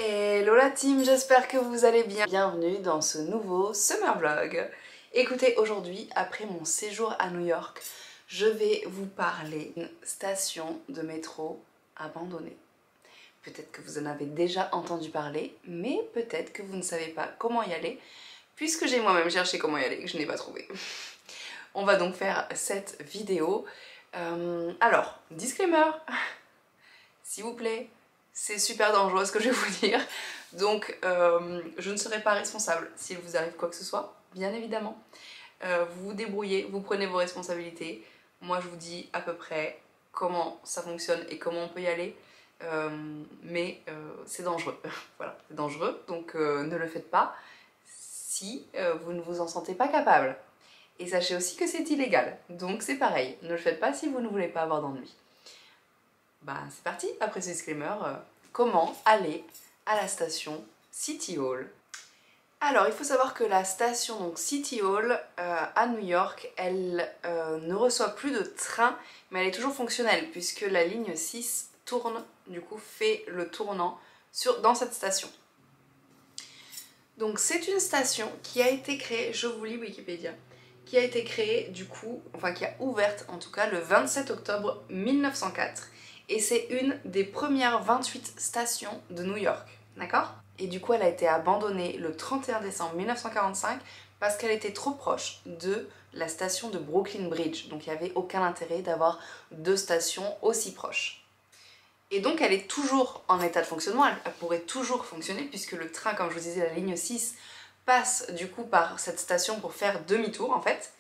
Hello la team, j'espère que vous allez bien. Bienvenue dans ce nouveau summer vlog. Écoutez, aujourd'hui, après mon séjour à New York, je vais vous parler d'une station de métro abandonnée. Peut-être que vous en avez déjà entendu parler, mais peut-être que vous ne savez pas comment y aller, puisque j'ai moi-même cherché comment y aller et que je n'ai pas trouvé. On va donc faire cette vidéo. Alors, disclaimer, s'il vous plaît, c'est super dangereux ce que je vais vous dire, donc je ne serai pas responsable s'il vous arrive quoi que ce soit, bien évidemment. Vous vous débrouillez, vous prenez vos responsabilités. Moi je vous dis à peu près comment ça fonctionne et comment on peut y aller, mais c'est dangereux. Voilà, c'est dangereux, donc ne le faites pas si vous ne vous en sentez pas capable. Et sachez aussi que c'est illégal, donc c'est pareil, ne le faites pas si vous ne voulez pas avoir d'ennui. Bah c'est parti, après ce disclaimer, comment aller à la station City Hall. Alors il faut savoir que la station donc City Hall à New York, elle ne reçoit plus de train, mais elle est toujours fonctionnelle puisque la ligne 6 tourne, du coup fait le tournant dans cette station. Donc c'est une station qui a été créée, je vous lis Wikipédia, qui a été créée du coup, enfin qui a ouverte en tout cas le 27 octobre 1904. Et c'est une des premières 28 stations de New York, d'accord? Et du coup elle a été abandonnée le 31 décembre 1945 parce qu'elle était trop proche de la station de Brooklyn Bridge. Donc il n'y avait aucun intérêt d'avoir deux stations aussi proches. Et donc elle est toujours en état de fonctionnement, elle pourrait toujours fonctionner puisque le train, comme je vous disais, la ligne 6 passe du coup par cette station pour faire demi-tour en fait.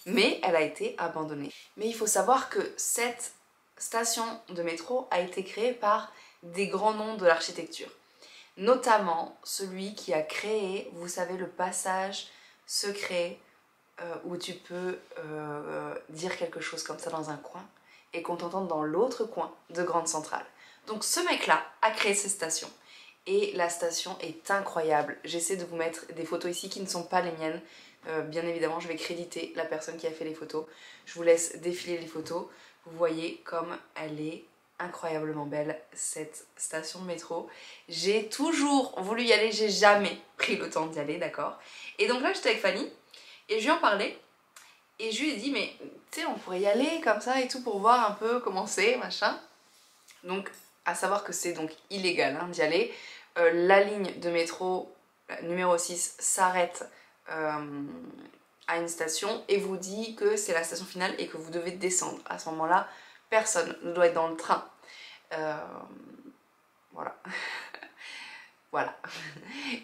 Mais elle a été abandonnée. Mais il faut savoir que cette station de métro a été créée par des grands noms de l'architecture. Notamment celui qui a créé, vous savez, le passage secret où tu peux dire quelque chose comme ça dans un coin et qu'on t'entende dans l'autre coin de Grande Centrale. Donc ce mec-là a créé cette station. Et la station est incroyable. J'essaie de vous mettre des photos ici qui ne sont pas les miennes. Bien évidemment, je vais créditer la personne qui a fait les photos. Je vous laisse défiler les photos. Vous voyez comme elle est incroyablement belle, cette station de métro. J'ai toujours voulu y aller, j'ai jamais pris le temps d'y aller, d'accord? Et donc là, j'étais avec Fanny et je lui en parlais. Et je lui ai dit, mais tu sais, on pourrait y aller comme ça et tout pour voir un peu comment c'est, machin. Donc, à savoir que c'est donc illégal hein, d'y aller. La ligne de métro numéro 6 s'arrête à une station et vous dit que c'est la station finale et que vous devez descendre. À ce moment-là, personne ne doit être dans le train. Voilà. Voilà.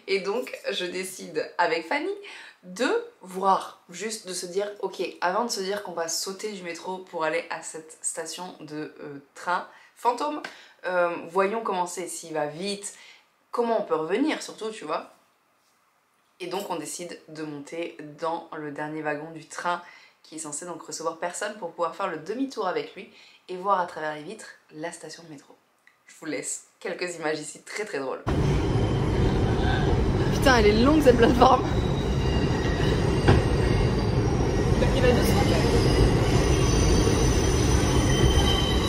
Et donc, je décide avec Fanny de voir, juste de se dire, ok, avant de se dire qu'on va sauter du métro pour aller à cette station de train fantôme, voyons comment c'est, s'il va vite, comment on peut revenir surtout, tu vois. Et donc on décide de monter dans le dernier wagon du train qui est censé donc recevoir personne pour pouvoir faire le demi-tour avec lui et voir à travers les vitres la station de métro. Je vous laisse quelques images ici très très drôles. Putain, elle est longue cette plateforme. Il va doucement.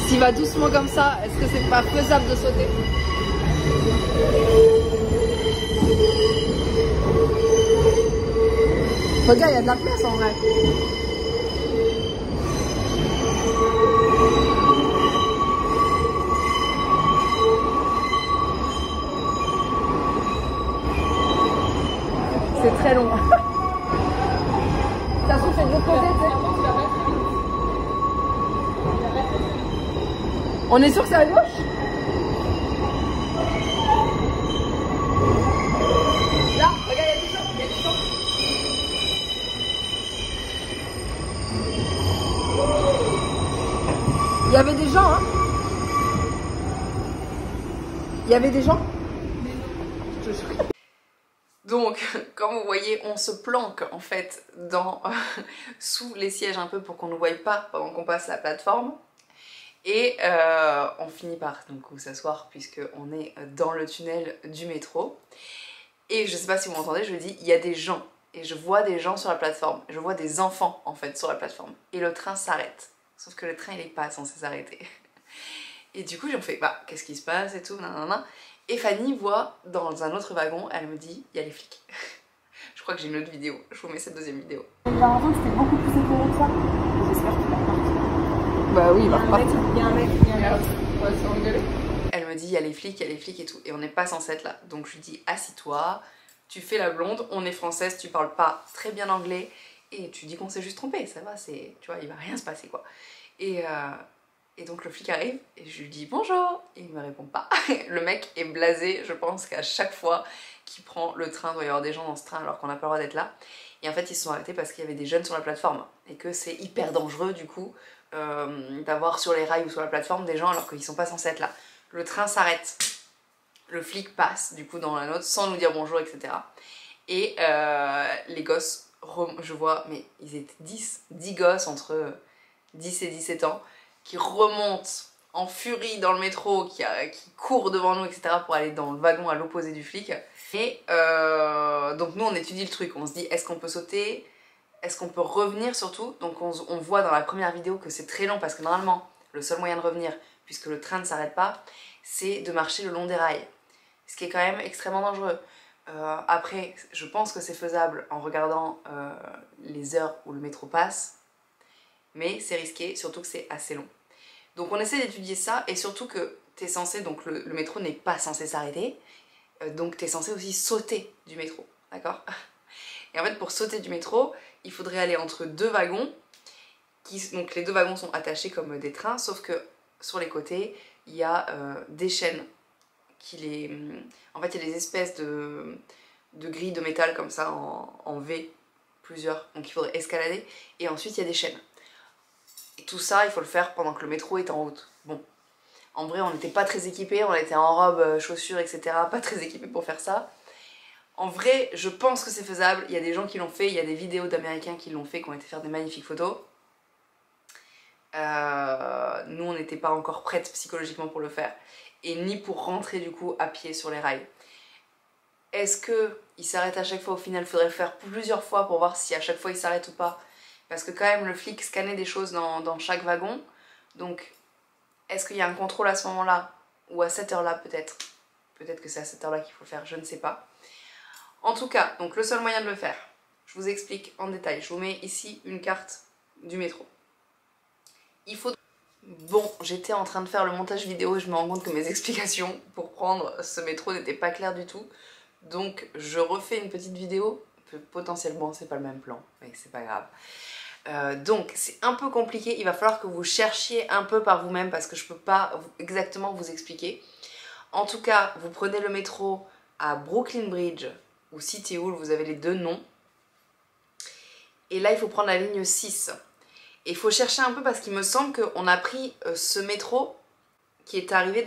S'il va doucement comme ça, est-ce que c'est pas faisable de sauter? Regarde, il y a de la place en vrai. C'est très long. Ça se trouve, c'est de l'autre côté, tu sais. On est sûr que c'est à gauche? Là, regarde, il y a des gens, il y a des gens. Il y avait des gens, hein? Il y avait des gens? Donc, comme vous voyez, on se planque en fait sous les sièges un peu pour qu'on ne voie pas pendant qu'on passe la plateforme. Et on finit par donc s'asseoir puisqu'on est dans le tunnel du métro. Et je sais pas si vous m'entendez, je dis il y a des gens. Et je vois des gens sur la plateforme. Je vois des enfants en fait sur la plateforme. Et le train s'arrête. Sauf que le train il est pas censé s'arrêter. Et du coup, j'en fais bah qu'est-ce qui se passe et tout, nanana. Et Fanny voit dans un autre wagon, elle me dit, il y a les flics. Je crois que j'ai une autre vidéo, je vous mets cette deuxième vidéo. J'ai l'impression que c'était beaucoup plus éclairé que ça. J'espère qu'il va repartir. Bah oui, il va repartir. Il y a un mec, il y a un mec. On va s'engueuler. Elle me dit, il y a les flics et tout. Et on n'est pas censé être là. Donc je lui dis, assis-toi, tu fais la blonde, on est française, tu parles pas très bien anglais. Et tu dis qu'on s'est juste trompé, ça va, c'est, tu vois, il va rien se passer quoi. Et donc le flic arrive et je lui dis bonjour et il me répond pas. Le mec est blasé, je pense qu'à chaque fois qu'il prend le train, il doit y avoir des gens dans ce train alors qu'on n'a pas le droit d'être là. Et en fait ils se sont arrêtés parce qu'il y avait des jeunes sur la plateforme et que c'est hyper dangereux du coup d'avoir sur les rails ou sur la plateforme des gens alors qu'ils sont pas censés être là. Le train s'arrête, le flic passe du coup dans la nôtre sans nous dire bonjour, etc. Et les gosses, je vois, mais ils étaient 10 gosses entre 10 et 17 ans qui remontent en furie dans le métro, qui courent devant nous, etc. pour aller dans le wagon à l'opposé du flic. Et donc nous on étudie le truc, on se dit est-ce qu'on peut sauter, est-ce qu'on peut revenir surtout. Donc on voit dans la première vidéo que c'est très long parce que normalement le seul moyen de revenir, puisque le train ne s'arrête pas, c'est de marcher le long des rails. Ce qui est quand même extrêmement dangereux. Après, je pense que c'est faisable en regardant les heures où le métro passe, mais c'est risqué, surtout que c'est assez long. Donc on essaie d'étudier ça, et surtout que t'es censé, donc le métro n'est pas censé s'arrêter, donc t'es censé aussi sauter du métro, d'accord? Et en fait pour sauter du métro, il faudrait aller entre deux wagons, donc les deux wagons sont attachés comme des trains, sauf que sur les côtés, il y a des chaînes en fait il y a des espèces de grilles de métal comme ça en V, plusieurs, donc il faudrait escalader, et ensuite il y a des chaînes. Et tout ça, il faut le faire pendant que le métro est en route. Bon, en vrai, on n'était pas très équipés, on était en robe, chaussures, etc. Pas très équipés pour faire ça. En vrai, je pense que c'est faisable. Il y a des gens qui l'ont fait, il y a des vidéos d'Américains qui l'ont fait, qui ont été faire des magnifiques photos. Nous, on n'était pas encore prêtes psychologiquement pour le faire. Et ni pour rentrer du coup à pied sur les rails. Est-ce qu'il s'arrête à chaque fois? Au final, il faudrait le faire plusieurs fois pour voir si à chaque fois il s'arrête ou pas. Parce que quand même le flic scannait des choses dans chaque wagon. Donc est-ce qu'il y a un contrôle à ce moment-là? Ou à cette heure-là peut-être? Peut-être que c'est à cette heure-là qu'il faut le faire, je ne sais pas. En tout cas, donc le seul moyen de le faire, je vous explique en détail. Je vous mets ici une carte du métro. Il faut... Bon, j'étais en train de faire le montage vidéo et je me rends compte que mes explications pour prendre ce métro n'étaient pas claires du tout. Donc je refais une petite vidéo. Potentiellement c'est pas le même plan, mais c'est pas grave. Donc c'est un peu compliqué, il va falloir que vous cherchiez un peu par vous-même parce que je peux pas exactement vous expliquer. En tout cas, vous prenez le métro à Brooklyn Bridge ou City Hall, vous avez les deux noms. Et là il faut prendre la ligne 6. Et il faut chercher un peu parce qu'il me semble qu'on a pris ce métro qui est arrivé,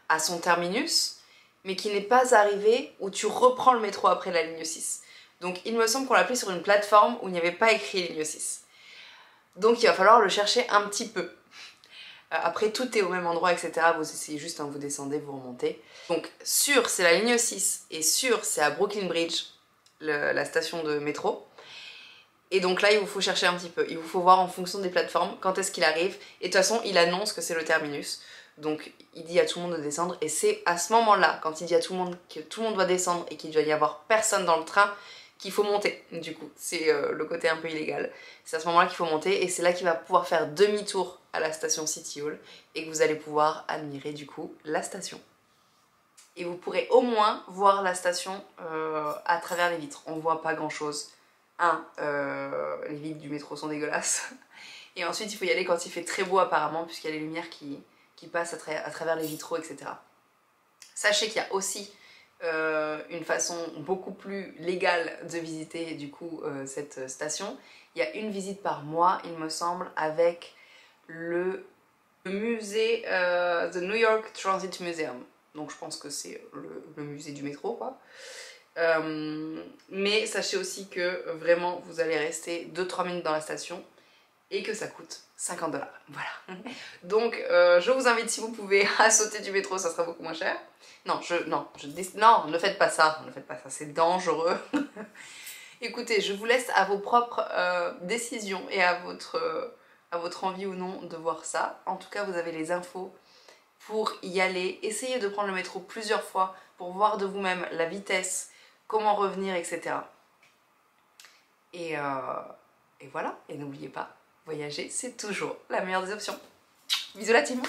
à son terminus, mais qui n'est pas arrivé où tu reprends le métro après la ligne 6. Donc il me semble qu'on l'a pris sur une plateforme où il n'y avait pas écrit ligne 6. Donc il va falloir le chercher un petit peu. Après tout est au même endroit, etc. Vous essayez juste, hein, vous descendez, vous remontez. Donc sûr c'est la ligne 6 et sûr c'est à Brooklyn Bridge, la station de métro. Et donc là il vous faut chercher un petit peu, il vous faut voir en fonction des plateformes quand est-ce qu'il arrive. Et de toute façon il annonce que c'est le terminus. Donc il dit à tout le monde de descendre et c'est à ce moment-là, quand il dit à tout le monde que tout le monde doit descendre et qu'il doit y avoir personne dans le train, qu'il faut monter. Du coup, c'est le côté un peu illégal. C'est à ce moment-là qu'il faut monter et c'est là qu'il va pouvoir faire demi-tour à la station City Hall et que vous allez pouvoir admirer du coup la station. Et vous pourrez au moins voir la station à travers les vitres. On voit pas grand-chose. Les vitres du métro sont dégueulasses. Et ensuite il faut y aller quand il fait très beau apparemment puisqu'il y a les lumières qui passent à travers les vitraux, etc. Sachez qu'il y a aussi une façon beaucoup plus légale de visiter du coup cette station. Il y a une visite par mois, il me semble, avec le musée The New York Transit Museum. Donc je pense que c'est le musée du métro, quoi. Mais sachez aussi que vraiment vous allez rester 2-3 minutes dans la station et que ça coûte 50 $. Voilà. Donc je vous invite, si vous pouvez, à sauter du métro, ça sera beaucoup moins cher. Non, non, ne faites pas ça, ne faites pas ça, c'est dangereux. Écoutez, je vous laisse à vos propres décisions et à votre envie ou non de voir ça. En tout cas, vous avez les infos pour y aller. Essayez de prendre le métro plusieurs fois pour voir de vous-même la vitesse, comment revenir, etc. Et voilà, et n'oubliez pas, voyager c'est toujours la meilleure des options. Bisous la team!